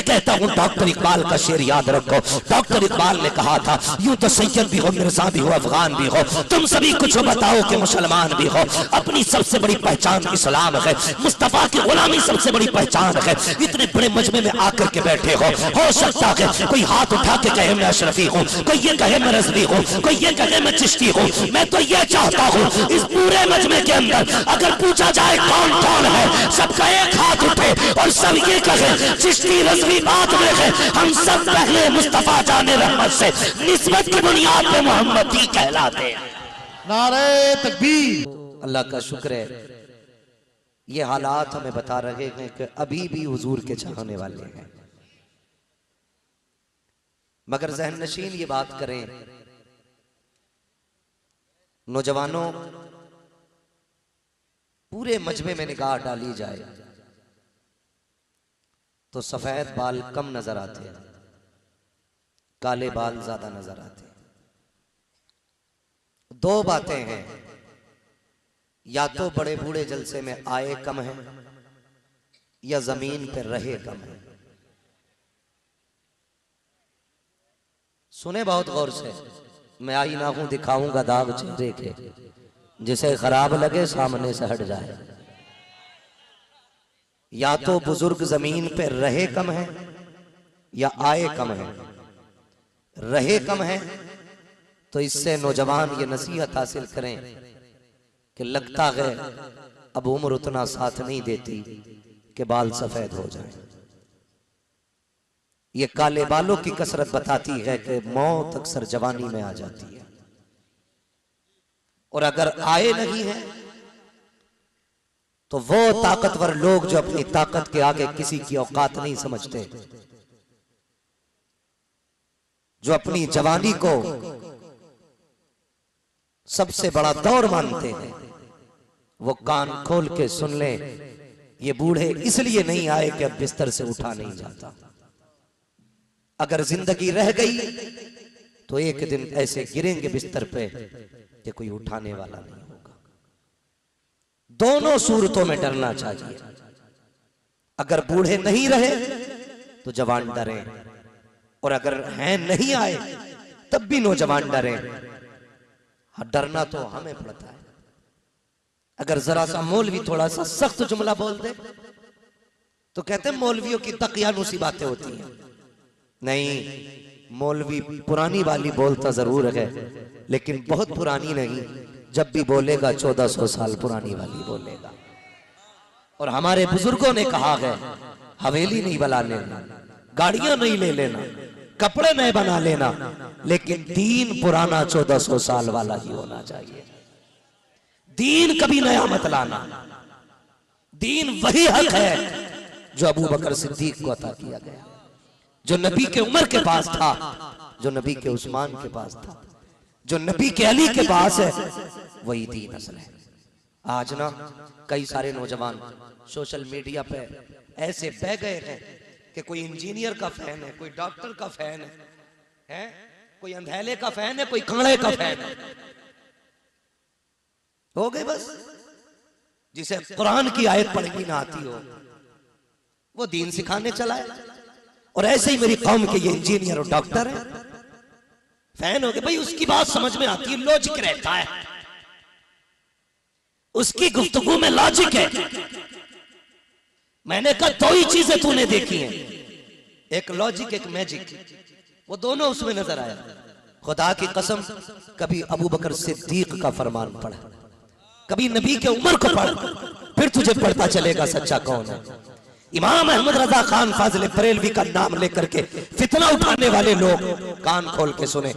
कहता हूँ डॉक्टर इकबाल का शेर याद रखो। डॉक्टर इकबाल ने कहा था, यूं तो सैयद भी हो, मिर्जा भी हो, अफगान भी हो, तुम सभी कुछ बताओ कि मुसलमान भी हो। अपनी सबसे बड़ी पहचान इस्लाम है, मुस्तफा की गुलामी सबसे बड़ी पहचान है। इतने बड़े मजमे में आकर के बैठे हो सकता है कोई हाथ उठा के कहे मैं अशरफी हूँ, कोई ये कहे मैं रज़वी हूँ, कोई ये कहे मैं चिश्ती हूँ। मैं तो ये चाहता हूँ इस पूरे मजमे के अंदर अगर पूछा जाए कौन कौन है, सबका एक हाथ उठे और सब ये कहे चिश्ती रज़वी बात में है, हम सब पहले मुस्तफा जाने रहमत से निस्बत की बुनियाद पे मोहम्मदी कहलाते हैं। नारे तकबीर। अल्लाह का शुक्र है, ये हालात हमें बता रहे हैं कि अभी भी हुजूर के चाहने वाले हैं। मगर ज़हन नशीन ये बात करें, नौजवानों पूरे मजमे में निगाह डाली जाए तो सफेद बाल कम नजर आते हैं, काले बाल ज्यादा नजर आते हैं। दो बातें हैं, या तो बड़े बूढ़े जलसे में आए कम है या जमीन पर रहे कम है। सुने बहुत गौर से, मैं आई ना हूं दिखाऊंगा दाग चेहरे के, जिसे खराब लगे सामने से हट जाए। या तो बुजुर्ग जमीन पे रहे कम है या आए कम है। रहे कम है तो इससे नौजवान ये नसीहत हासिल करें कि लगता है अब उम्र उतना साथ नहीं देती कि बाल सफेद हो जाए। ये काले बालों की कसरत बताती है कि मौत अक्सर जवानी में आ जाती है। और अगर आए नहीं है तो वो ताकतवर लोग जो अपनी ताकत के आगे किसी की औकात नहीं समझते, जो अपनी जवानी को सबसे बड़ा दौर मानते हैं, वो कान खोल के सुन ले, ये बूढ़े इसलिए नहीं आए कि अब बिस्तर से उठा नहीं जाता। अगर जिंदगी रह गई तो एक दिन ऐसे गिरेंगे बिस्तर पे कि कोई उठाने वाला नहीं होगा। दोनों सूरतों में डरना चाहिए। अगर बूढ़े नहीं रहे तो जवान डरे, और अगर हैं नहीं आए तब भी नौजवान डरे। हाँ, डरना तो हमें पड़ता है। अगर जरा सा मौलवी थोड़ा सा सख्त जुमला बोल दे तो कहते हैं मौलवियों की तकियानुसी बातें होती हैं। नहीं, मौलवी पुरानी वाली बोलता जरूर है लेकिन बहुत पुरानी नहीं। जब भी बोलेगा 1400 साल पुरानी वाली बोलेगा। और हमारे बुजुर्गों ने कहा है, हवेली नहीं बना लेना, गाड़ियां नहीं ले लेना, कपड़े नहीं बना लेना, लेकिन दीन पुराना 1400 साल वाला ही होना चाहिए। दीन कभी नया मत लाना। दीन वही हक है जो अबू बकर सिद्दीक को अता किया गया, जो नबी के उमर के पास था, जो नबी के उस्मान के पास था, जो नबी के अली के पास है, वही दीन असल है। आज ना कई सारे नौजवान सोशल मीडिया पे ऐसे बह गए हैं कि कोई इंजीनियर का फैन है, कोई डॉक्टर का फैन है, कोई अंधेले का फैन है, कोई कांगड़े का फैन है। हो गए बस। जिसे कुरान की आयत पढ़नी ना आती हो वो दीन सिखाने चला है। और ऐसे ही मेरी कौम के ये इंजीनियर और डॉक्टर है, फैन हो गए। भाई उसकी बात समझ में आती है, लॉजिक रहता है, उसकी गुफ्तगू में लॉजिक है। मैंने कहा दो ही चीजें तूने देखी हैं, एक लॉजिक एक मैजिक, वो दोनों उसमें नजर आया। खुदा की कसम, कभी अबू बकर सिद्दीक का फरमान पढ़, कभी नबी के उमर को पढ़, फिर तुझे पढ़ता चलेगा सच्चा कौन है। इमाम अहमद रजा खान फाजिल बरेलवी का नाम लेकर के फितना उठाने वाले लोग कान खोल के सुने।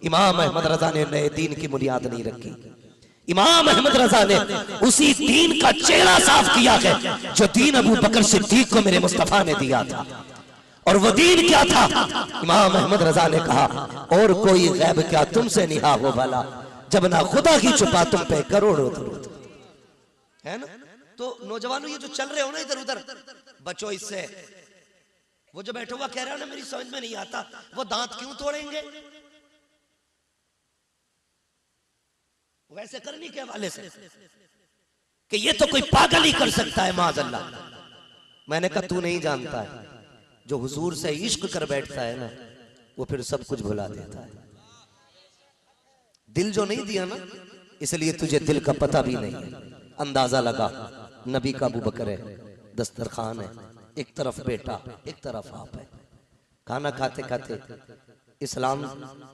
इमाम अहमद रजा ने नए दीन की बुनियाद नहीं रखी। इमाम अहमद रजा ने उसी दीन का चेहरा साफ किया है जो दीन अबू बकर सिद्दीक को मेरे मुस्तफा ने दिया था। और वो दीन क्या था? इमाम अहमद रजा ने कहा, और कोई गैब क्या तुमसे निहा हो भला, जब ना खुदा की छुपा तुम पे करोड़ों दरूद। है ना? तो नौजवानों ये जो चल रहे हो ना इधर उधर, बचो इससे। वो जो बैठा हुआ कह रहा है ना मेरी समझ में नहीं आता, वो दांत क्यों तोड़ेंगे? वैसे करने के हवाले से कि ये तो कोई पागल ही कर सकता है, माज़अल्लाह। मैंने कहा तू नहीं जानता है, जो हुजूर से इश्क कर बैठता है ना, वो फिर सब कुछ भुला देता है। दिल जो नहीं दिया ना, इसलिए तुझे दिल का पता भी नहीं है। अंदाजा लगा, नबी का अबू बकर है, दस्तरखान है, एक तरफ बेटा एक तरफ आप है। खाना खाते खाते इस्लाम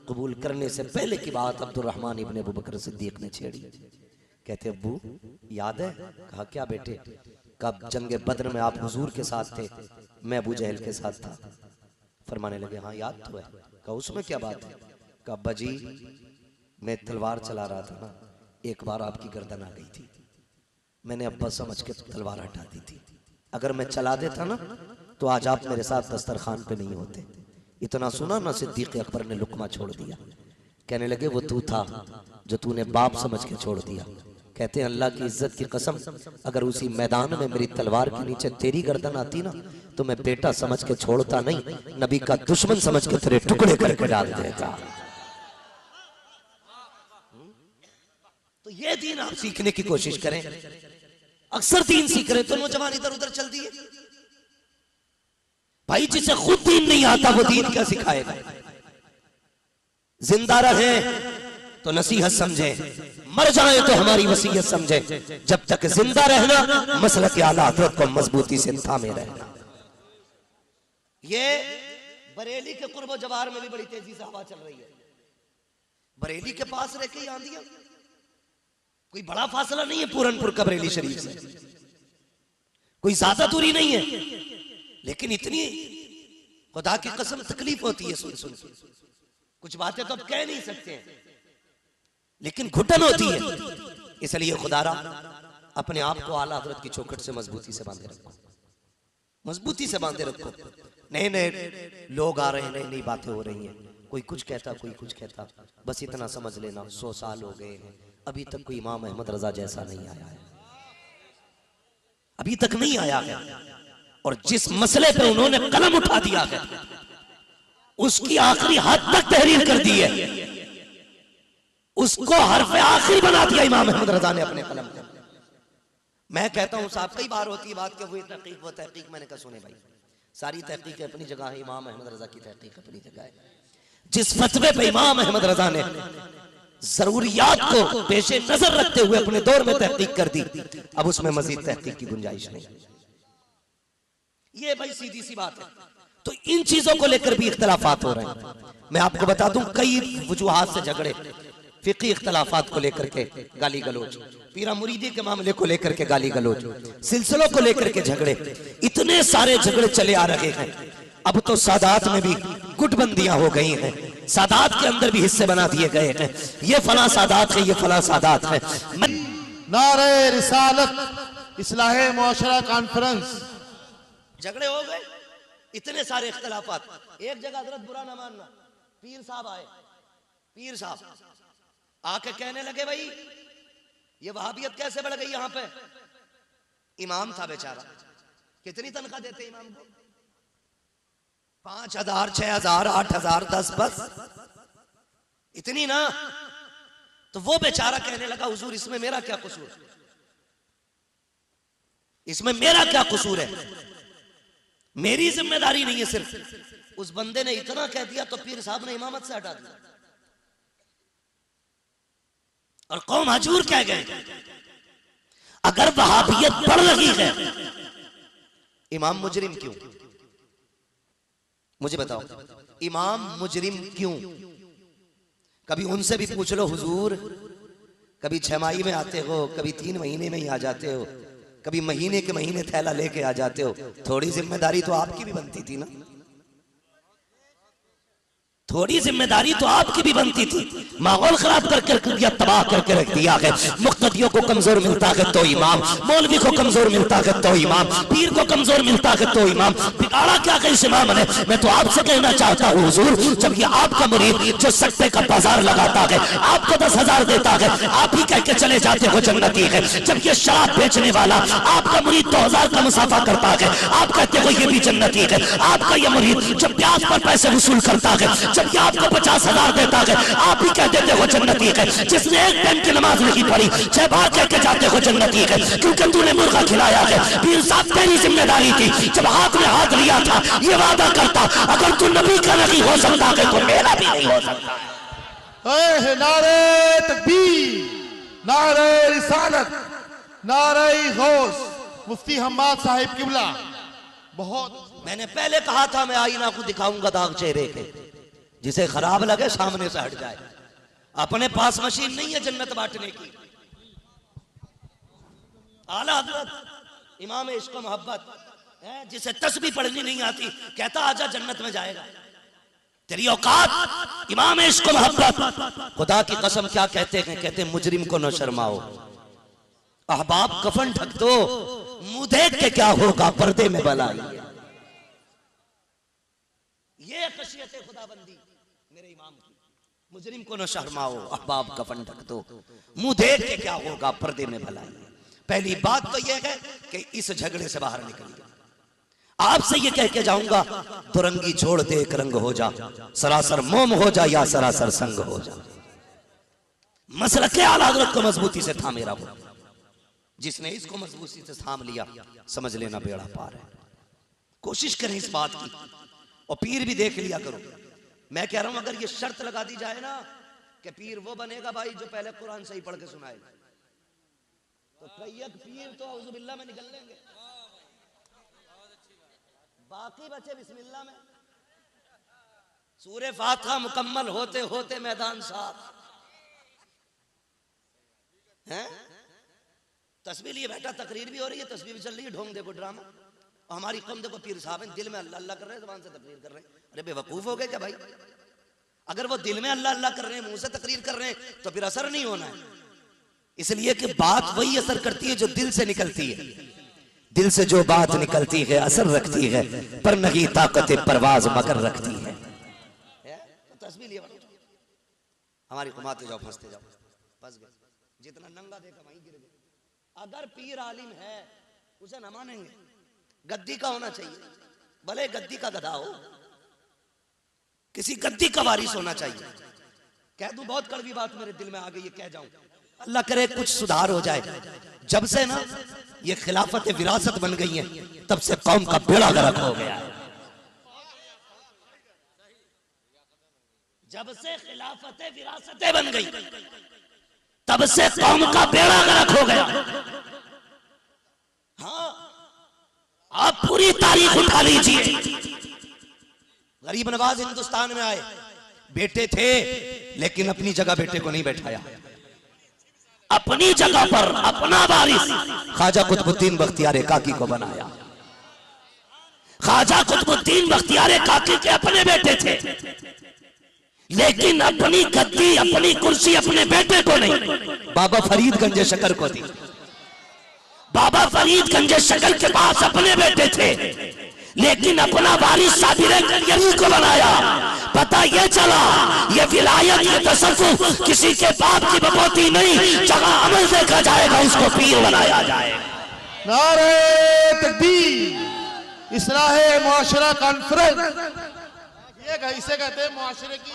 कबूल करने से पहले की बात अब्दुर्रहमान इब्ने अबू बकर सिद्दीक ने छेड़ी। कहते अब्बू याद है? कहा क्या बेटे? कब जंगे बद्र में आप हुजूर के साथ थे, मैं अबू जहल के साथ था। फरमाने लगे हाँ याद तो है। कहा उसमें क्या बात है? कहा अब्बा जी मैं तलवार चला रहा था ना, एक बार आपकी गर्दन आ गई थी, मैंने अब्बा समझ के तलवार हटा दी थी। अगर मैं चला देता ना तो आज आप मेरे साथ दस्तरखान पे नहीं होते। इतना सुना ना, सिद्दीक अकबर ने लुकमा छोड़ दिया। कहने लगे वो तू था जो तूने बाप समझ के छोड़ दिया। कहते हैं अल्लाह की इज्जत की कसम, अगर उसी मैदान में मेरी तलवार के नीचे तेरी गर्दन आती ना तो मैं बेटा समझ के छोड़ता नहीं, नबी का दुश्मन समझ के तेरे टुकड़े करके डाल देता। तो ये दीन आप सीखने की कोशिश करें। अक्सर दीन सीख रहे तो नौजवान इधर उधर चल दिए। भाई जिसे खुद दीन नहीं आता वो दीन क्या सिखाएगा? जिंदा रहे तो नसीहत समझे, मर जाए तो हमारी वसीयत समझे। जब तक जिंदा रहना मसलक आला हज़रत को मजबूती से थामे रहना। ये बरेली के कुर्बो जवार में भी बड़ी तेजी से हवा चल रही है। बरेली के पास रह के आंधियां, कोई बड़ा फासला नहीं है पूरनपुर का बरेली शरीफ से, कोई ज्यादा दूरी नहीं है, लेकिन इतनी खुदा की कसम तकलीफ होती है सुन सुन। कुछ बातें तो अब कह नहीं सकते हैं, लेकिन घुटन होती है। इसलिए खुदारा अपने आप को आला हज़रत की चौखट से मजबूती से बांधे रखो, मजबूती से बांधे रखो। नए नए लोग आ रहे हैं, नई नई बातें हो रही हैं, कोई कुछ कहता कोई कुछ कहता। बस इतना समझ लेना 100 साल हो गए हैं, अभी तक कोई इमाम अहमद रजा जैसा नहीं आया है, अभी तक नहीं आया है। और जिस मसले पे उन्होंने कलम उठा दिया है उसकी आखिरी हद तक तहरीर कर दी है, उसको हरफ आखिरी बना दिया इमाम अहमद रजा ने अपने कलम में। मैं कहता हूं साहब, कई बार होती है बात कि वो तहकीक वो तहकीक। मैंने कहा सुने भाई, सारी तहकीक अपनी जगह है, इमाम अहमद रजा की तहकीक अपनी जगह है। जिस फतवे पे इमाम अहमद रजा ने जरूरियात को पेशे नजर रखते हुए अपने दौर में तहकीक कर दी, अब उसमें मजीद तहकीक की गुंजाइश नहीं। ये भाई सीधी सी बात है। तो इन चीजों को लेकर भी इख्तलाफात हो रहे हैं। मैं आपको बता दूं, कई वजूहात से झगड़े, फिकी इख्तलाफात को लेकर के गाली गलोच, पीरा मुरीदी के मामले को लेकर के गाली गलोच, सिलसिलों को लेकर के झगड़े, इतने सारे झगड़े चले आ रहे हैं। अब तो सादात में भी गुटबंदियां हो गई हैं, सादात के अंदर भी हिस्से बना दिए गए हैं। ये फला सादात है, ये फला सादात है। नारे रिसालत, इस्लाहे मुआशरा कॉन्फ्रेंस। झगड़े हो गए, इतने सारे इख्तलाफात। एक जगह हजरत बुरा ना मानना, पीर साहब आए, पीर साहब आके कहने लगे भाई ये वहाबियत कैसे बढ़ गई यहां पे। इमाम था बेचारा, कितनी तनख्वाह देते इमाम को? 5,000, 6,000, 8,000, 10, बस इतनी ना। तो वो बेचारा कहने लगा हुजूर इसमें मेरा क्या कसूर, इसमें मेरा क्या कसूर है, मेरी जिम्मेदारी नहीं है सिर्फ। उस बंदे ने इतना कह दिया तो पीर साहब ने इमामत से हटा दिया और कौम हजूर कह गए। अगर वहाबियत बढ़ रही है, इमाम मुजरिम क्यों? मुझे बताओ, इमाम मुजरिम क्यों? कभी उनसे भी पूछ लो हुजूर, कभी 6 माही में आते हो, कभी 3 महीने में ही आ जाते हो, कभी महीने के महीने थैला लेके आ जाते हो। थोड़ी जिम्मेदारी तो आपकी भी बनती थी ना, थोड़ी जिम्मेदारी तो आपकी भी बनती थी। माहौल खराब करके रख दिया, तबाह करके रख दिया है। मुक्तदियों को कमजोर मिलता है तो इमाम, मौलवी को कमजोर मिलता है तो इमाम, पीर को कमजोर मिलता है तो इमाम। बिगाड़ा क्या है इस इमाम ने? मैं तो आपसे कहना चाहता हूँ हुजूर, जब ये आपका मुरीद जो सट्टे का बाजार लगाता है, आपको 10,000 देता है, आप ही कह के चले जाते हो जन्नती है। जब ये शराब बेचने वाला आपका मुरीद 2,000 का मुसाफा करता है, आप कहते हो ये भी जन्नती है। आपका ये मुरीद जब ब्याज पर पैसे वसूल करता है, जब ये आपको 50,000 देता है आप भी कह देते हो जन्नती है। जिसने एक टाइम की नमाज नहीं पढ़ी 6 बार कह के जाते हो जन्नती है, क्योंकि तूने मुर्गा खिलाया है। पीर साहब तेरी जिम्मेदारी थी, जब हाथ में हाथ लिया था ये वादा करता अगर तू नबी का नहीं हो सकता है तो मेरा भी नहीं हो सकता। नारे तकबीर, नारे रिसालत, नारे गौस, मुफ्ती हम्माद साहिब किबला। बहुत मैंने पहले कहा था मैं आईना को दिखाऊंगा दाग चेहरे के, जिसे खराब लगे सामने से हट जाए। अपने पास मशीन नहीं है जन्नत बांटने की। आला हजरत इमाम इश्क मोहब्बत है, जिसे तस्बीह पढ़नी नहीं आती कहता आजा जन्नत में जाएगा। तेरी औकात इमाम इश्क मोहब्बत। खुदा की कसम क्या कहते हैं, कहते हैं मुजरिम को न शर्माओ, अहबाब कफन ढक दो, मुंह देख के क्या होगा पर्दे में बलाई। ये खशियत खुदाबंदी मेरे इमाम की। मुजरिम को न शर्माओ, अहबाब कफन ढक दो, मुंह देख के क्या होगा पर्दे में भलाई। पहली बात तो यह है कि इस झगड़े से बाहर निकलिए। आपसे ये कह के जाऊंगा दुरंगी छोड़ दे एक रंग हो जा, सरासर मोम हो जा या सरासर संग हो जा। मसलक आला हज़रत को मजबूती से थामे रहो। जिसने इसको मजबूती से थाम लिया समझ लेना बेड़ा पार है। कोशिश करें इस बात की, और पीर भी देख लिया करो। मैं कह रहा हूं अगर ये शर्त लगा दी जाए ना कि पीर वो बनेगा भाई जो पहले कुरान सही पढ़ के सुनाएगा, तो कई पीर तो औज़ुबिल्लाह में निकल लेंगे, बाकी बचे बिस्मिल्लाह में। सूरे फातिहा मुकम्मल होते होते मैदान साफ है। तस्बीह लिए बैठा, तकरीर भी हो रही है, तस्बीह भी चल रही है, ढोंग देखो ड्रामा। और हमारी कौम देखो पीर साहब दिल में अल्लाह अल्लाह कर रहे हैं, ज़बान से तकरीर कर रहे हैं। अरे बेवकूफ हो गए क्या भाई? अगर वो दिल में अल्लाह अल्लाह कर रहे हैं, मुंह से तकरीर कर रहे हैं, तो फिर असर नहीं होना है। इसलिए कि बात वही असर करती है जो दिल से निकलती है। दिल से जो बात निकलती है असर रखती है, पर नहीं ताकत परवाज मगर रखती है। तो तस्बीह लिए हमारी कुमाते जाओ, फंसते जाओ, फंस गए। जितना नंगा देखा वहीं गिर गए। अगर पीर आलिम है उसे न मानेंगे, गद्दी का होना चाहिए, भले गद्दी का गधा हो, किसी गद्दी का वारिस होना चाहिए। कह दूं बहुत कड़वी बात मेरे दिल में आ गई, ये कह जाऊं, अल्लाह करे कुछ सुधार हो जाए। जब से ना ये खिलाफत विरासत बन गई है तब से कौम का बेड़ा गर्क हो गया है। जब से खिलाफत विरासतें बन गई तब से कौम का बेड़ा गर्क हो गया। हाँ, आप पूरी तारीख उठा लीजिए। गरीब नवाज हिंदुस्तान में आए, बेटे थे लेकिन अपनी जगह बेटे को नहीं बैठाया, अपनी जगह पर अपना वारिस ख्वाजा कुतुबुद्दीन बख्तियार काकी को बनाया। ख्वाजा कुतुबुद्दीन बख्तियार काकी के अपने बेटे थे, लेकिन अपनी गद्दी अपनी कुर्सी अपने बेटे को नहीं, बाबा फरीद गंजे शकर को दी। बाबा फरीद गंजे शकर के पास अपने बेटे थे, लेकिन अपना वारिस साबिर कलियरी को बनाया। पता ये चला ये विलायत ये तसव्वुफ किसी के बाप की बकौती नहीं, जहां अमल देखा जाएगा उसको पीर बनाया जाएगा। नारे तकबीर, इस्लाहे मुआशरा कॉन्फ्रेंस, ये इसे कहते हैं मुआशरे की,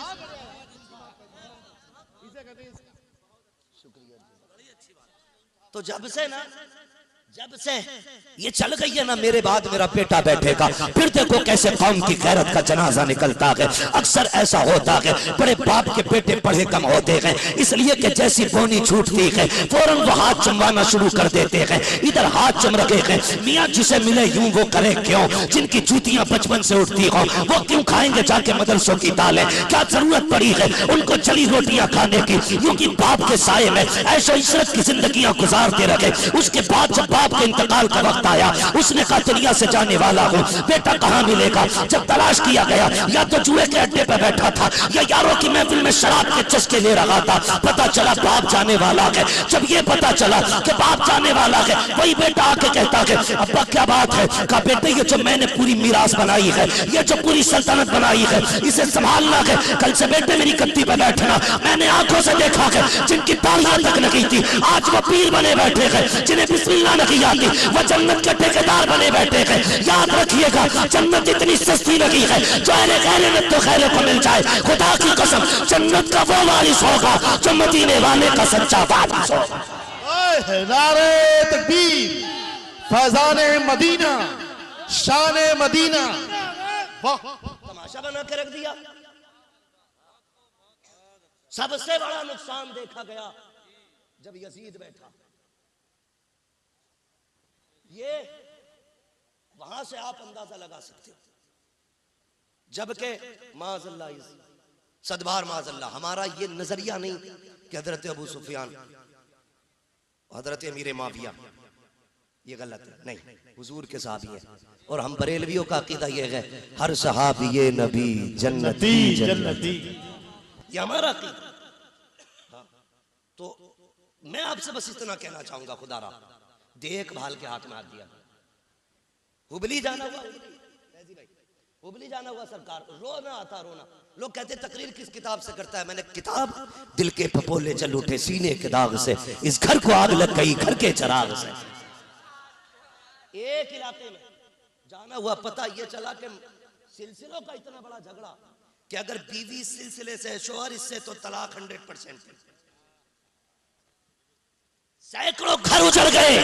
इसे कहते हैं। तो जब से ये चल गई है ना मेरे बाद मेरा बेटा बैठेगा, फिर देखो कैसे कौम की गैरत का जनाजा निकलता है। अक्सर ऐसा होता है बड़े बाप के बेटे पढ़े कम होते हैं, इसलिए कि जैसी बोनी छूटती है फौरन वो हाथ चुमवाना शुरू कर देते हैं। इधर हाथ चुम रखे हैं, मियाँ जिसे मिले यूं वो करे क्यों, जिनकी जूतियां बचपन से उठती हो वो क्यों खाएंगे जाके मदरसों की दालें, क्या जरूरत पड़ी है उनको जली रोटियां खाने की, क्योंकि बाप के साये में ऐशो इशरत की जिंदगियां गुजारते रहे। उसके बाद जब बाप के इंतकाल का वक्त आया उसने कहा दुनिया से जाने वाला हूँ, बेटा कहाँ मिलेगा। जब तलाश किया गया या तो जुए के अड्डे पर बैठा था या यारों की महफिल में शराब के चस्के ले रहा था। पता चला बाप जाने वाला है। जब ये पता चला कि बाप जाने वाला है वही बेटा आके कहता है अब्बा क्या बात है। कहा बेटे ये जो मैंने पूरी मीरास बनाई है, ये जो पूरी सल्तनत बनाई है, इसे संभालना है। कल से बेटे मेरी गद्दी पर बैठना। मैंने आंखों से देखा है जिनकी दाढ़ियां तक नहीं थी आज वो पीर बने बैठे हैं, जिन्हें बिस्मिल्लाह नहीं नहीं आती, वो जन्नत के ठेकेदार बने बैठे हैं। याद रखिएगा जन्नत इतनी सस्ती लगी है, जो अहले खैर में तो खैर को मिल जाए। खुदा की कसम जन्नत का वो वारिस होगा जो मदीने वाले का सच्चा वारिस होगा। नारे तकबीर, फैजाने मदीना, शान मदीना। तमाशा बना के रख दिया। सबसे बड़ा नुकसान देखा गया जब यजीद बैठा। ये वहां से आप अंदाजा लगा सकते हो, जबकि माज़अल्लाह सदबार माज़अल्लाह हमारा ये नजरिया नहीं कि हजरत अबू सुफियान, हजरत अमीर माविया ये गलत है, नहीं, हुजूर के सहाबी है। और हम बरेलवियों का अकीदा ये है हर सहाबी ये नबी जन्नती जन्नती, ये हमारा अकीदा। तो मैं आपसे बस इतना कहना चाहूंगा, खुदारा देखभाल के हाथ में हाथ दिया। हुबली जाना हुआ, हुबली जाना हुआ सरकार, रोना आता रोना। लोग कहते तकरीर किस किताब से करता है? मैंने किताब दिल के पपोले चल उठे सीने के दाग से, इस घर को आग लग गई घर के चराग से। एक इलाके में जाना हुआ, पता ये चला कि सिलसिलों का इतना बड़ा झगड़ा कि अगर बीवी सिलसिले से, शोहर इससे, तो तलाक 100%। सैकड़ों घर उजड़ गए,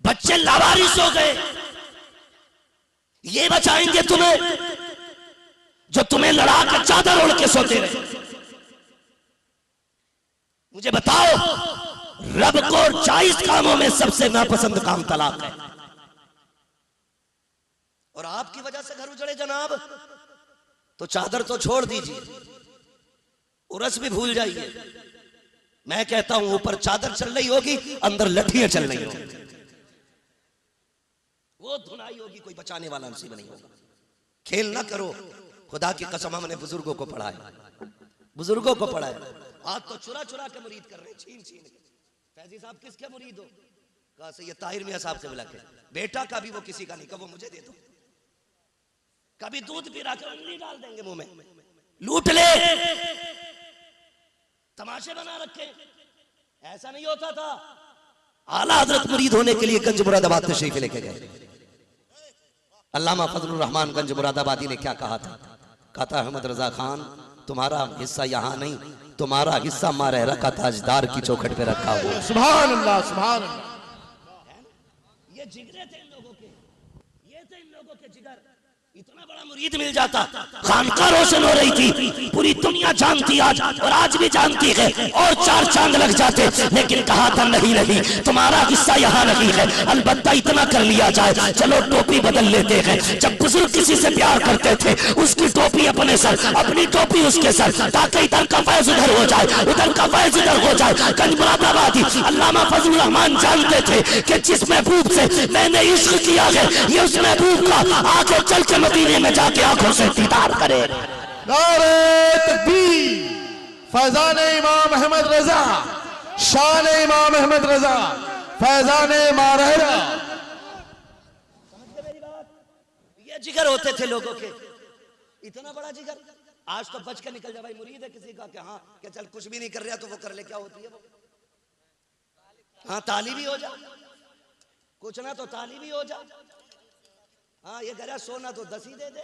बच्चे लावारिस हो गए। ये बचाएंगे तुम्हें जो तुम्हें लड़ा कर चादर ओढ़ के सोते रहे। मुझे बताओ, रब को 40 कामों में सबसे नापसंद काम तलाक है, और आपकी वजह से घर उजड़े जनाब, तो चादर तो छोड़ दीजिए, उरस भी भूल जाइए। मैं कहता हूं ऊपर चादर चल रही होगी, अंदर लठियां चल रही होगी, वो धुनाई होगी, कोई बचाने वाला नसीब नहीं होगा। खेल ना करो, खुदा की कसम हमने बुजुर्गों को पढ़ाया, बुजुर्गों को पढ़ाया। आज तो चुरा चुरा के मुरीद कर रहे हैं, छीन छीन के। फैजी साहब किसके मुरीद हो? कहा से ये ताहिर मियां साहब से बुला के। बेटा का भी वो किसी का नहीं, कब वो मुझे दे दो। कभी दूध पिला कर उंगली डाल देंगे मुंह में, लूट ले, तमाशे बना रखे। ऐसा नहीं होता था। आला हजरत मुरीद होने के लिए गंज मुरादाबाद तशरीफ लेके गए। अल्लामा फजलुर रहमान गंज मुरादाबादी ने क्या कहा था? कहा था अहमद रजा खान तुम्हारा हिस्सा यहाँ नहीं, तुम्हारा हिस्सा मारहरा का ताजदार की चौखट पे रखा हुआ। सुभान अल्लाह, सुभान अल्लाह। ये जिगरे थे इन लोगों के, ये थे इन लोगों के जिगर। इतना बड़ा मुरीद मिल जाता, खानका रोशन हो रही थी, पूरी दुनिया जानती आज, और आज भी जानती है, और 4 चांद लग जाते। लेकिन कहा था नहीं नहीं, तुम्हारा हिस्सा यहाँ नहीं है, अलबत्ता इतना कर लिया जाए, चलो टोपी बदल लेते हैं। जब बुजुर्ग किसी से प्यार करते थे, उसकी टोपी अपने सर, अपनी टोपी उसके सर, ताकि इधर का फैज उधर हो जाए, उधर का फैज इधर हो जाए। गंज मुरादाबादी अल्लामा फजलुर रहमान जानते थे कि जिस महबूब से मैंने इश्क किया है, ये उस महबूब का आगे चल के मदीने में जाके आंखों से दीदार करे। नारे तकबीर, फैजान इमाम अहमद रजा, शान इमाम अहमद रजा, फैजान मारहरा। समझ गए मेरी बात? ये जिगर होते थे लोगों के, इतना बड़ा जिगर। आज तो बच के निकल जा भाई, मुरीद है किसी का कि हाँ कि चल कुछ भी नहीं कर रहा तो वो कर ले, क्या होती है वो? हाँ तालिबी हो जा, कुछ ना तो तालिबी हो जा। हाँ ये कह रहा सोना तो 10 ही दे दे,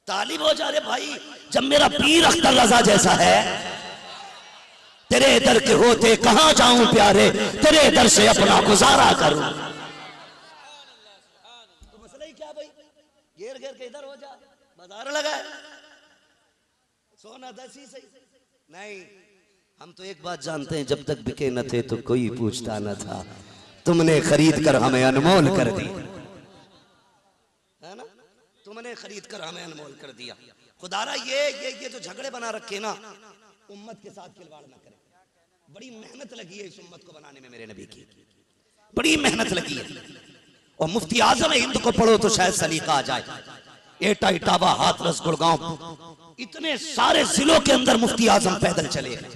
तालिब हो जा। रे भाई, जब मेरा पीर अख्तर रजा जैसा है, तेरे दर के होते कहां जाऊं प्यारे, तेरे दर से अपना गुजारा करूं। तो मसला ही क्या भाई, घेर घेर के इधर हो जा, बाजार लगा है, सोना 10 ही सही नहीं। हम तो एक बात जानते हैं, जब तक बिके न थे तो कोई पूछता न था, तुमने खरीद कर हमें अनमोल कर दी, है ना? तुमने खरीद कर हमें अनमोल कर दिया। खुदारा ये जो झगड़े बना रखे ना, उम्मत के साथ खिलवाड़ ना करें। बड़ी मेहनत लगी है इस उम्मत को बनाने में, मेरे नबी की बड़ी मेहनत लगी है। और मुफ्ती आजम हिंद को पढ़ो तो शायद सलीका आ जाए। एटा, इटावा, हाथरस, गुड़गांव, इतने सारे जिलों के अंदर मुफ्ती आजम पैदल चले हैं,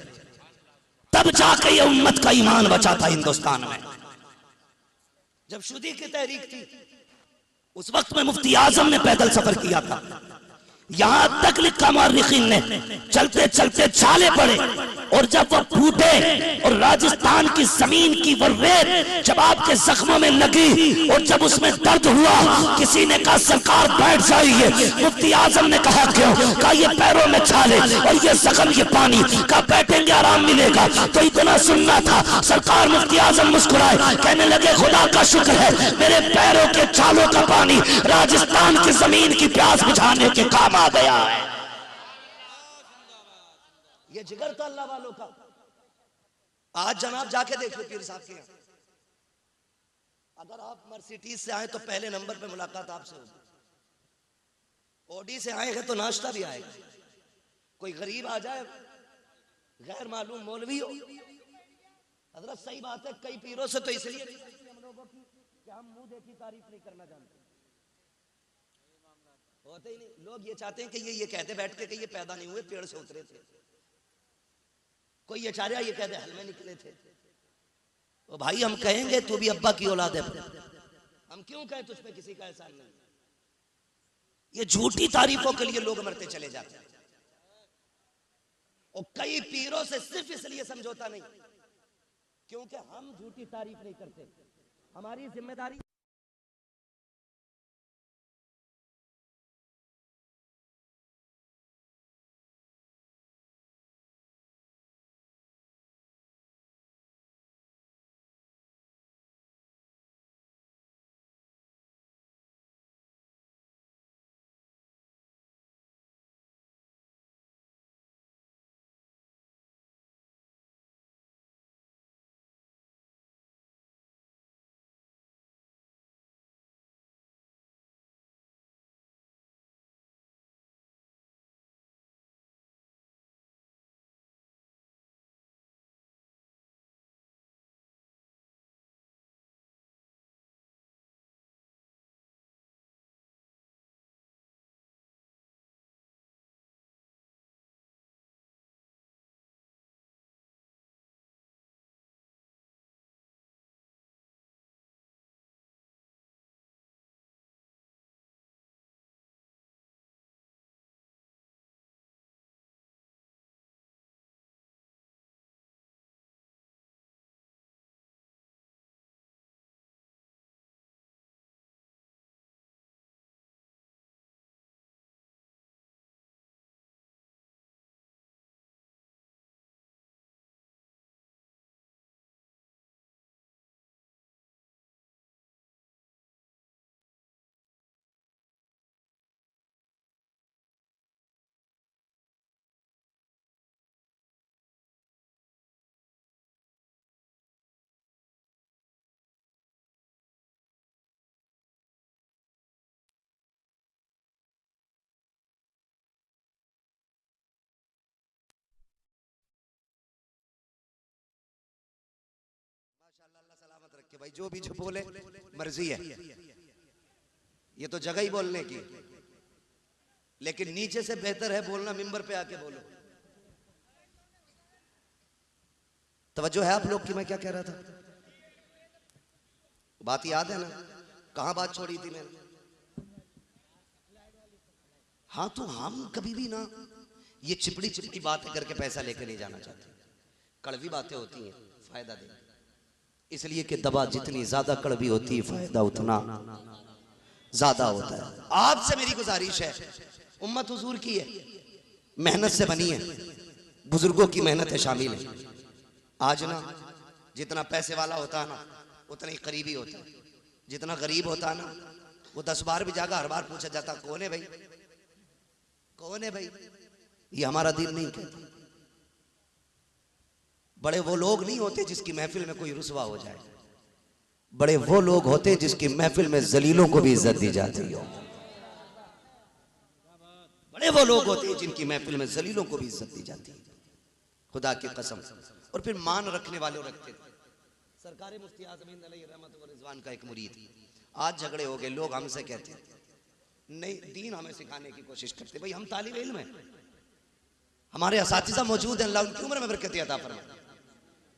तब जाके ये उम्मत का ईमान बचा था हिंदुस्तान में। जब शुदी की तहरीक थी, उस वक्त में मुफ्ती आजम ने पैदल सफर किया था। यहां तक लिखा मुअर्रिखीन ने, चलते चलते छाले पड़े और जब वो फूटे और राजस्थान की जमीन की वो रेत जब आपके जख्मों में लगी और जब उसमें दर्द हुआ, किसी ने कहा सरकार बैठ जाइए। मुफ्ती आजम ने कहा क्यों? कहा ये पैरों में छाले और ये जख्म ये पानी, कहा बैठेंगे आराम मिलेगा। तो इतना सुनना था। सरकार मुफ्ती आजम मुस्कुराए, कहने लगे खुदा का शुक्र है मेरे पैरों के छालों का पानी राजस्थान की जमीन की प्यास बुझाने के काम आ गया है। ये जिगर था अल्लाह वालों का। आज जनाब जाके देखो पीर साहब के यहाँ, अगर आप मर्सिडीज से आए तो पहले नंबर पे मुलाकात आपसे होगी, ओडी से आए हैं तो नाश्ता भी आएगा। कोई गरीब आ जाए, गैर मालूम मौलवी हो, हजरत सही बात है, कई पीरों से तो इसलिए हम लोगों की कि हम मुंह देखी तारीफ नहीं करना जानते, होते ही नहीं। लोग ये चाहते हैं कि ये कहते बैठ के कि ये पैदा नहीं हुए, पेड़ से उतरे थे। कोई ये चाह रहा ये कहते हल में निकले थे। तो भाई हम कहेंगे तू भी अब्बा की औलाद है, हम क्यों कहें तुझ पे किसी का एहसान नहीं। ये झूठी तारीफों के लिए लोग मरते चले जाते हैं। और कई पीरों से सिर्फ इसलिए समझौता नहीं क्योंकि हम झूठी तारीफ नहीं करते। हमारी जिम्मेदारी सलामत रखे भाई, जो भी बोले मर्जी है, ये तो जगह ही बोलने की, लेकिन नीचे से बेहतर है बोलना मिंबर पे आके बोलो। तवज्जो है आप लोग की मैं क्या कह रहा था? बात याद है ना? कहां बात छोड़ी थी मैंने? हाँ, तो हम कभी भी ना ये चिपड़ी चिपड़ी बातें करके पैसा लेकर नहीं जाना चाहते। कड़वी बातें होती हैं, फायदा देंगे, इसलिए कि दवा जितनी ज्यादा कड़वी होती है फायदा उतना ज्यादा होता है। आपसे मेरी गुजारिश है, उम्मत हुजूर की है, मेहनत से बनी है, बुजुर्गों की मेहनत है शामिल है। आज ना जितना पैसे वाला होता है ना उतना ही करीबी होता है, जितना गरीब होता है ना वो 10 बार भी जाकर हर बार पूछा जाता कौन है भाई, कौन है भाई। ये हमारा दिन नहीं कहता। बड़े वो लोग नहीं होते जिसकी महफिल में कोई रुसवा हो जाए, बड़े वो लोग होते जिसकी महफिल में जलीलों को भी इज्जत दी जाती हो। बड़े वो लोग होते हैं जिनकी महफिल में जलीलों को भी इज्जत दी जाती है, खुदा की कसम। और फिर मान रखने वाले रखते थे। सरकार मुफ्ती आज़मीन अलैहि रहमत व रिज़वान का एक मुरीद, आज झगड़े हो गए, लोग हमसे कहते हैं नहीं दीन हमें सिखाने की कोशिश करते। भाई हम तालिब इल्म हैं, हमारे असातिज़ा मौजूद हैं, अल्लाह उनकी उम्र में बरकत अता फरमाए,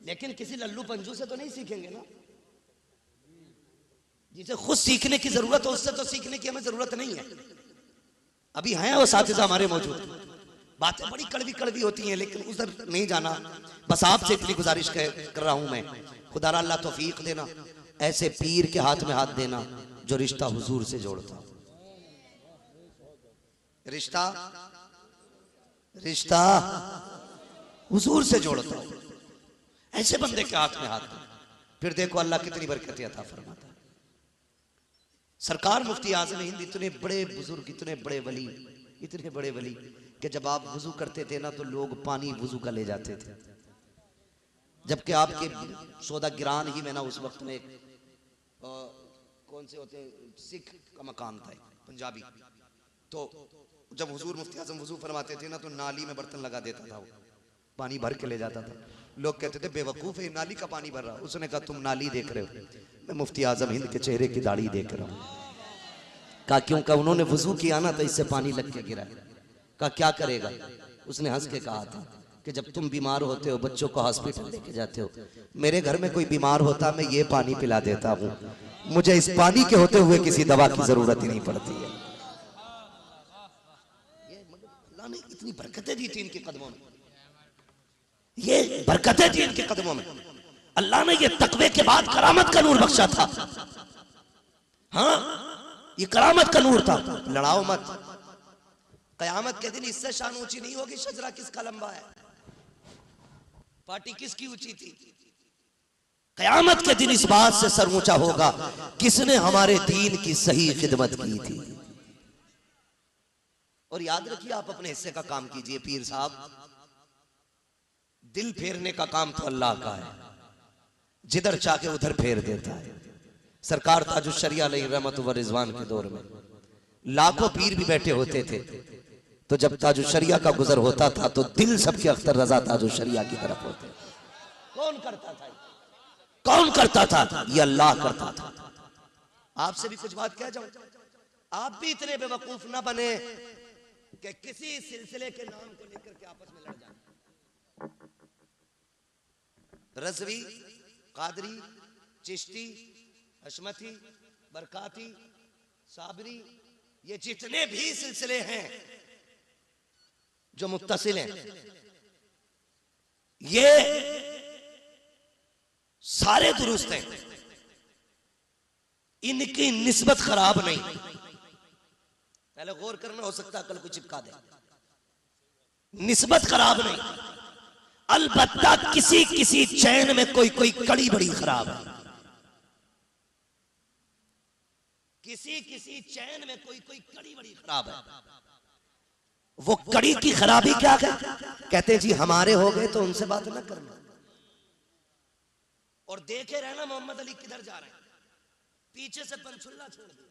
लेकिन किसी लल्लू पंजू से तो नहीं सीखेंगे ना। जिसे खुद सीखने की जरूरत हो उससे तो सीखने की हमें जरूरत नहीं है। अभी हैं वो असातिज़ा हमारे मौजूद, बातें बड़ी कड़वी कड़वी होती हैं, लेकिन उधर नहीं जाना। बस आपसे इतनी गुजारिश कर रहा हूं मैं, खुदा अल्लाह तौफीक देना, ऐसे पीर के हाथ में हाथ देना जो रिश्ता हुजूर से जोड़ता, रिश्ता रिश्ता हुजूर से जोड़ता हो, ऐसे बंदे के हाथ में हाथ दो, फिर देखो अल्लाह कितनी बरकत अता फरमाता है। सरकार मुफ्ती आज़म हिंद इतने बड़े बुजुर्ग, इतने बड़े वली कि जब आप वुजू करते थे ना तो लोग पानी वुजू का ले जाते थे, जबकि आपके सौदागिरान ही में ना उस वक्त में कौन से होते सिख का मकान था पंजाबी, तो जब हुजूर मुफ्ती आज़म वुजू फरमाते थे ना तो नाली में बर्तन लगा देता था, वो पानी भर के ले जाता था। लोग कहते थे बेवकूफ है, नाली का पानी भर रहा। उसने कहा तुम नाली देख रहे हो, मैं मुफ्ती आज़म हिंद के चेहरे की दाढ़ी देख रहा हूँ। कहा क्यों? कहा उन्होंने वुजू किया ना तो इससे पानी लग के गिरा। कहा क्या करेगा? उसने हंस के कहा था कि जब तुम बीमार होते हो, बच्चों को हॉस्पिटल लेके जाते हो, मेरे घर में कोई बीमार होता मैं ये पानी पिला देता हूँ, मुझे इस पानी के होते हुए किसी दवा की जरूरत ही नहीं पड़ती है। अल्लाह ने इतनी बरकतें दी थी इनके कदमों में, ये बरकतें थी इनके कदमों में। अल्लाह ने ये तकवे के बाद करामत का नूर बख्शा था। हाँ, ये करामत का नूर था। लड़ाओ मत, कयामत के दिन इससे शान ऊंची नहीं होगी शजरा किसका लंबा है, पार्टी किसकी ऊंची थी। कयामत के दिन इस बात से सर ऊंचा होगा किसने हमारे दीन की सही खिदमत की थी। और याद रखिए, आप अपने हिस्से का काम कीजिए। पीर साहब, दिल फेरने का काम तो अल्लाह का है, जिधर चाहे उधर फेर देता है। सरकार ताजुश शरिया अलैहि रहमत व रिजवान के दौर में लाखों पीर भी बैठे होते थे, तो जब ताजुश शरिया का गुजर होता था तो दिल सबके अख्तर रजा ताजुश शरिया की तरफ होते। कौन करता था? कौन करता था? ये अल्लाह करता था। आपसे भी कुछ बात कह जाऊं, आप भी इतने बेवकूफ ना बने कि किसी सिलसिले के नाम को लेकर के आपस में लड़ जाए। रज़वी, कादरी, चिश्ती, हशमती, बरकाती, साबरी, ये जितने भी सिलसिले हैं जो मुत्तसिल हैं, ये सारे दुरुस्त हैं, इनकी निस्बत खराब नहीं। पहले गौर करना, हो सकता है कल को चिपका दे। निस्बत खराब नहीं, अलबत्ता किसी किसी चैन में कोई कोई कड़ी बड़ी खराब है। किसी किसी चैन में कोई कोई कड़ी बड़ी खराब है। वो कड़ी की खराबी क्या है? कहते हैं जी हमारे हो गए तो उनसे बात ना करना, और देखे रहना मोहम्मद अली किधर जा रहे हैं, पीछे से पंचुल्ला छोड़ दिया।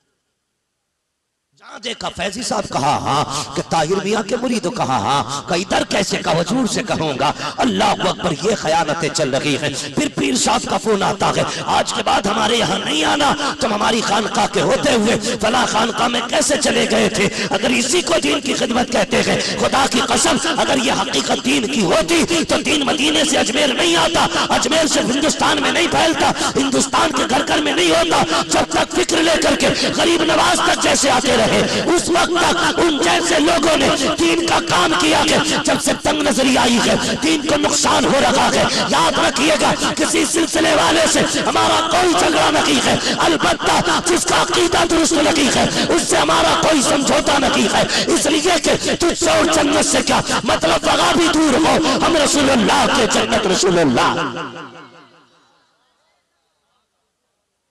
जहां देखा फैजी साहब कहा हाँ, कि ताहिर मियां के मुरीदों कहा हाँ, का इधर कैसे का वजूर से कहूंगा। अल्लाह अकबर, ये खयानतें चल रही हैं। फिर पीर साहब का फोन आता है, आज के बाद हमारे यहाँ नहीं आना, तुम हमारी खानका के होते हुए फला खानका में कैसे चले गए थे। अगर इसी को दीन की खिदमत कहते हैं, खुदा की कसम अगर ये हकीकत दीन की होती तो दीन मदीने से अजमेर नहीं आता, अजमेर से हिंदुस्तान में नहीं फैलता, हिंदुस्तान के घर घर में नहीं होता। जब तक फिक्र लेकर के गरीब नवाज तक जैसे आते उस वक्त तक उन जैसे लोगों ने दीन का काम किया है। जब से तंग नजरी आई है, दीन को नुकसान हो रहा है। याद रखिएगा, किसी सिलसिले वाले से हमारा कोई झगड़ा नहीं है, अलबत्ता जिसका अकीदा दुरुस्त नहीं है उससे हमारा कोई समझौता नहीं है। इसलिए कि तुझसे और जन्नत से क्या मतलब, वहां भी दूर हो, हम रसूलुल्लाह के जन्नत रसूलुल्लाह।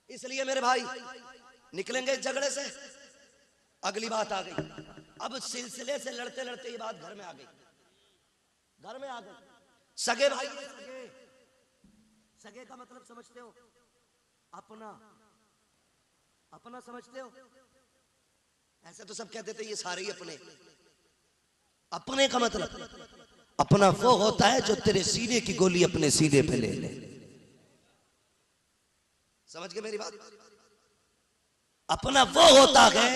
इसलिए मेरे भाई निकलेंगे इस झगड़े से। अगली बात आ गई, अब सिलसिले से लड़ते लड़ते ये बात घर में आ गई। घर में आ गई, सगे भाई, सगे का मतलब समझते हो? अपना, अपना समझते हो? ऐसे तो सब कहते थे ये सारे ही अपने। अपने का मतलब अपना वो होता है जो तेरे सीने की गोली अपने सीने पे ले ले। समझ गए मेरी बात? अपना वो होता है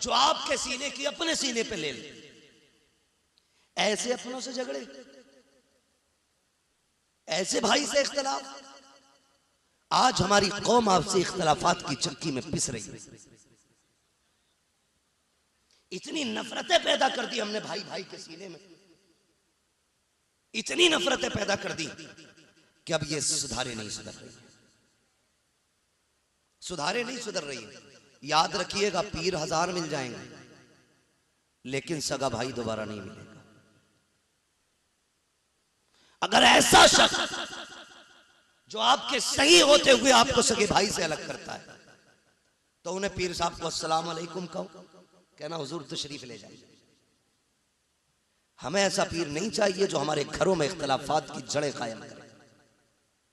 जो आपके सीने की अपने सीने पे ले ले। ऐसे अपनों से झगड़े, ऐसे भाई से इख्तलाफ। आज हमारी कौम आपसे इख्तलाफात की चक्की में पिस रही है। इतनी नफरतें पैदा कर दी हमने भाई भाई के सीने में इतनी नफरतें पैदा कर दी कि अब ये सुधारे नहीं सुधर रही, सुधारे नहीं सुधर रही। याद रखिएगा, पीर 1000 मिल जाएंगे लेकिन सगा भाई दोबारा नहीं मिलेगा। अगर ऐसा शख्स जो आपके सही होते हुए आपको सगे भाई से अलग करता है तो उन्हें पीर साहब को अस्सलाम वालेकुम कहो, कहना हुजूर तशरीफ ले जाइए। हमें ऐसा पीर नहीं चाहिए जो हमारे घरों में इख्तिलाफात की जड़ें कायम करे।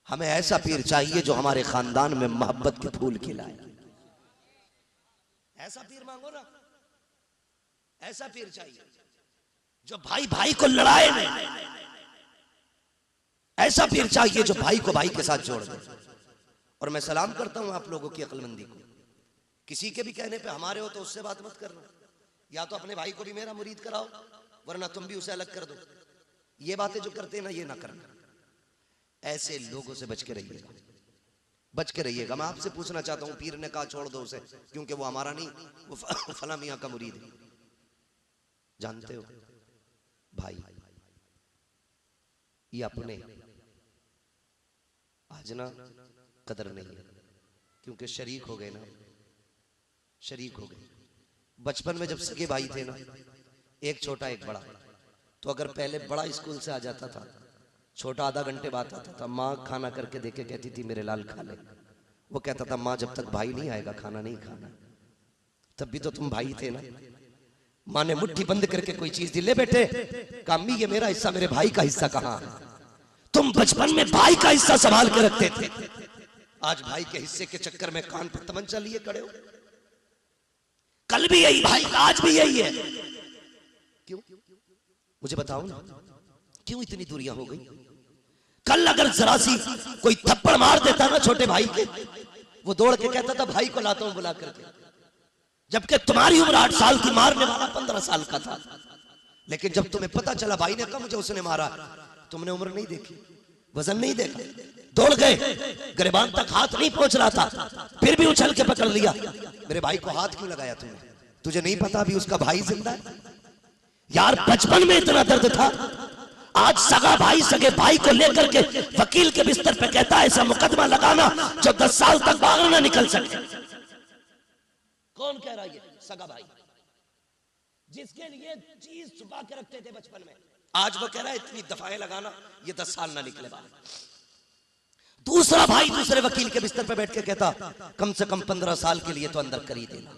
हमें ऐसा पीर चाहिए जो हमारे खानदान में मोहब्बत के फूल खिलाए। ऐसा पीर मांगो ना, ऐसा पीर चाहिए जो भाई भाई को लड़ाए नहीं। ऐसा पीर चाहिए जो भाई को भाई के साथ जोड़ दे। और मैं सलाम करता हूं आप लोगों की अक्लमंदी को। किसी के भी कहने पे हमारे हो तो उससे बात मत करना, या तो अपने भाई को भी मेरा मुरीद कराओ वरना तुम भी उसे अलग कर दो। ये बातें जो करते हैं ना, ये ना करना। ऐसे लोगों से बच के रहिएगा, बच के रहिएगा। मैं आपसे पूछना चाहता हूं, पीर ने कहा छोड़ दो उसे क्योंकि वो हमारा नहीं, वो फला मियां का मुरीद है। जानते हो भाई, ये अपने आज ना कदर नहीं है क्योंकि शरीक हो गए ना, शरीक हो गए। बचपन में जब सगे भाई थे ना, एक छोटा एक बड़ा, तो अगर पहले बड़ा स्कूल से आ जाता था, छोटा आधा घंटे बाद आता था, माँ खाना करके देके कहती थी मेरे लाल खा ले। वो कहता था माँ जब तक भाई नहीं आएगा खाना नहीं खाना। तब भी तो तुम भाई थे ना। माँ ने मुट्ठी बंद करके कोई चीज दी, ले बेटे, कहा अम्मी ये मेरा हिस्सा, मेरे भाई का हिस्सा कहाँ है? तुम बचपन में भाई का हिस्सा संभाल के रखते थे, आज भाई के हिस्से के चक्कर में कान पर तमंचा लिए खड़े हो। कल भी यही भाई, आज भी यही है। क्यों? मुझे बताओ ना, क्यों इतनी दूरियां हो गई? कल अगर जरा सी कोई थप्पड़ मार देता ना छोटे भाई के, वो दौड़ के कहता था भाई को लाता हूं बुला करके, जबकि तुम्हारी उम्र 8 साल की, मारने वाला 15 साल का था। लेकिन जब तुम्हें पता चला भाई ने कहा मुझे उसने मारा, तुमने उम्र नहीं देखी, वजन नहीं देखा, दौड़ गए, गिरबान तक हाथ नहीं पहुंच रहा था, फिर भी उछल के पकड़ लिया। मेरे भाई को हाथ क्यों लगाया तुमने? तुझे नहीं पता अभी उसका भाई जिंदा है? यार बचपन में इतना दर्द था, आज सगा भाई सगे भाई को लेकर के वकील के बिस्तर पे कहता है ऐसा मुकदमा लगाना जो 10 साल तक बाहर ना निकल सके। कौन कह रहा है? सगा भाई, जिसके लिए चीज छुपा के रखते थे बचपन में, आज वो कह रहा है इतनी दफाएं लगाना ये 10 साल ना निकले बाहर। दूसरा भाई दूसरे वकील के बिस्तर पे बैठ के कहता कम से कम 15 साल के लिए तो अंदर कर ही देना।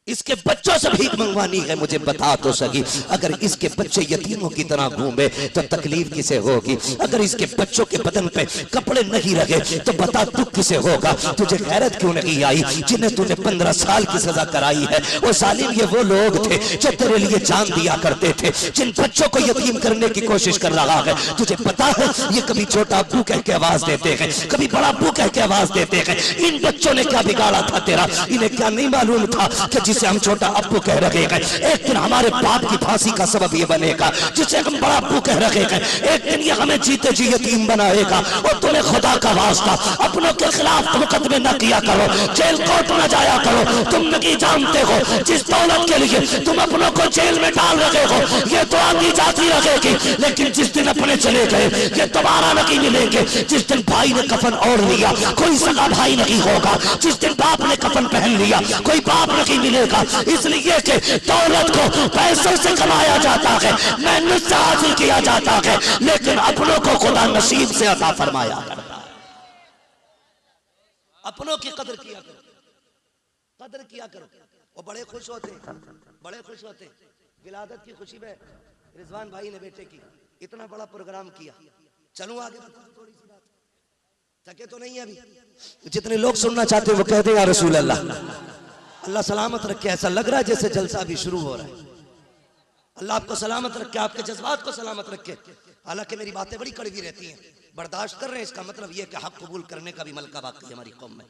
इसके बच्चों से भीख मंगवानी है, मुझे बता तो सकी। अगर इसके बच्चे यतीमों की तरह घूमे तो तकलीफ किसे होगी? अगर इसके बच्चों के बदन पे कपड़े नहीं रखे तो बता दुख किसे होगा? तुझे गैरत क्यों नहीं आई जिन्हें तूने 15 साल की सजा कराई है? वो जालिम ये वो लोग थे जो तेरे लिए जान दिया करते थे, जिन बच्चों को यतीम करने की कोशिश कर रहा है। तुझे पता है ये कभी छोटा अब्बू कह के आवाज देते हैं, कभी बड़ा अब्बू कह के आवाज देते हैं। इन बच्चों ने क्या बिगाड़ा था तेरा? इन्हें क्या नहीं मालूम था कि जिसे हम छोटा अब्बू कह रहे हैं एक दिन हमारे बाप की फांसी का सबब ये बनेगा, जिसे हम बड़ा अब्बू कह रहे हैं एक दिन ये हमें जीते जी यतीम बनाएगा। और तुम्हें खुदा का वास्ता अपनों के खिलाफ मुकदमे न किया करो, जेल कोर्ट न जाया करो। तुम नहीं जानते हो जिस दौलत के लिए तुम अपनों को जेल में डाल रहे हो ये तो आती जाती रहेगी, लेकिन जिस दिन अपने चले गए ये दोबारा नहीं मिलेंगे। जिस दिन भाई ने कफन ओढ़ लिया कोई सगा भाई नहीं होगा, जिस दिन बाप ने कफन पहन लिया कोई बाप नहीं मिलेगा। इसलिए कि दौलत को पैसों से कमाया जाता है, मेहनत से हासिल किया जाता है, लेकिन अपनों को खुदा नसीब से अता फरमाया करता है। अपनों की कदर किया करो, कदर किया करो। वो बड़े खुश होते, बड़े खुश होते। विलादत की खुशी में रिजवान भाई ने बेटे की इतना बड़ा प्रोग्राम किया। चलूं आगे, थोड़ी सी बात, थके तो नहीं है अभी? जितने लोग सुनना चाहते हैं वो कहते हैं या रसूल अल्लाह। अल्लाह सलामत रखे। ऐसा लग रहा है जैसे जलसा भी शुरू हो रहा है। अल्लाह आपको सलामत रखे, आपके जज्बात को सलामत रखे। हालांकि मेरी बातें बड़ी कड़वी रहती हैं, बर्दाश्त कर रहे हैं। इसका मतलब यह कि हक कबूल करने का भी मलका बाकी है हमारी कौम में।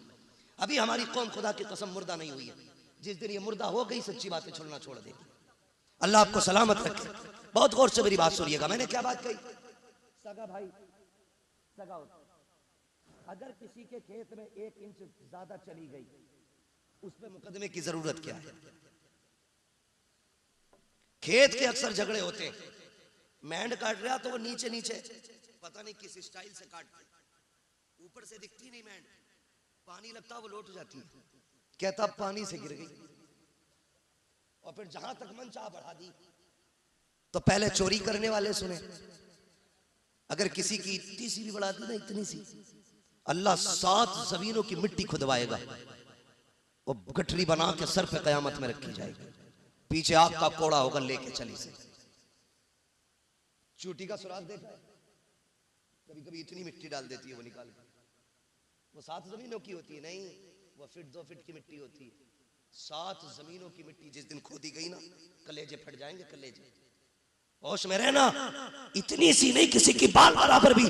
अभी हमारी कौम खुदा की कसम मुर्दा नहीं हुई है। जिस दिन ये मुर्दा हो गई सच्ची बातें छोड़ना छोड़ देगी। अल्लाह आपको सलामत रखे। बहुत गौर से मेरी बात सुनिएगा। मैंने क्या बात कही? सगा भाई सगा होता, अगर किसी के खेत में 1 इंच ज्यादा चली गई उस पे मुकदमे की जरूरत क्या है? खेत के अक्सर झगड़े होते हैं, मैंड काट रहा तो वो नीचे नीचे पता नहीं किस स्टाइल से काटते, ऊपर से दिखती नहीं मैंड, पानी लगता वो लौट जाती है। कहता पानी से गिर गई और फिर जहां तक मन चाह बढ़ा दी। तो पहले चोरी करने वाले सुने, अगर किसी की इतनी सी भी बढ़ा दी ना, इतनी सी, अल्लाह 7 जमीनों की मिट्टी खुदवाएगा, वो गठरी बना के सर पे कयामत में रखी जाएगी, पीछे आग का कोड़ा होगा लेके चली से। चूटी का सुराग देखा है? कभी कभी इतनी मिट्टी डाल देती है वो निकाल के, वो 7 जमीनों की होती है, नहीं वो 1 फीट 2 फीट की मिट्टी होती है। 7 जमीनों की मिट्टी जिस दिन खोदी गई ना, कलेजे फट जाएंगे, कलेजे। होश में रहना, इतनी सी नहीं, किसी की बाल बराबर भी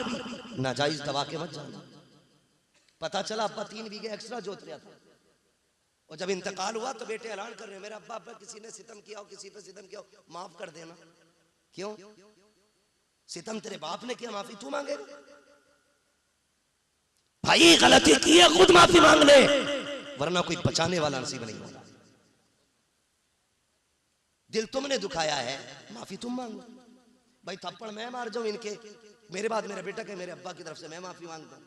नाजायज दबा के मत जाना। पता चला अब्बा 3 बीघे एक्स्ट्रा जोत रहा था, और जब इंतकाल हुआ तो बेटे ऐलान कर रहे हैं, मेरे अब्बा पर किसी ने सितम किया हो, किसी पे सितम किया हो, माफ कर देना। क्यों? सितम तेरे बाप ने किया, माफी तू मांगेगा? भाई गलती की है, खुद माफी मांग ले, वरना कोई बचाने वाला नसीब नहीं होगा। दिल तुमने दुखाया है, माफी तुम मांगो। भाई थप्पड़ मैं मार जाऊं इनके, मेरे बाद मेरा बेटा के मेरे अब्बा की तरफ से मैं माफी मांगता हूं,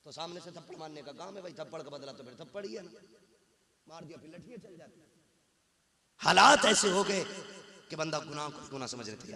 तो सामने से थप्पड़ मारने का काम है भाई, थप्पड़ का बदला तो फिर थप्पड़ ही है ना, मार दिया फिर लठियां चल जाती। हालात ऐसे हो गए कि बंदा गुनाह को गुनाह समझ रहे थे।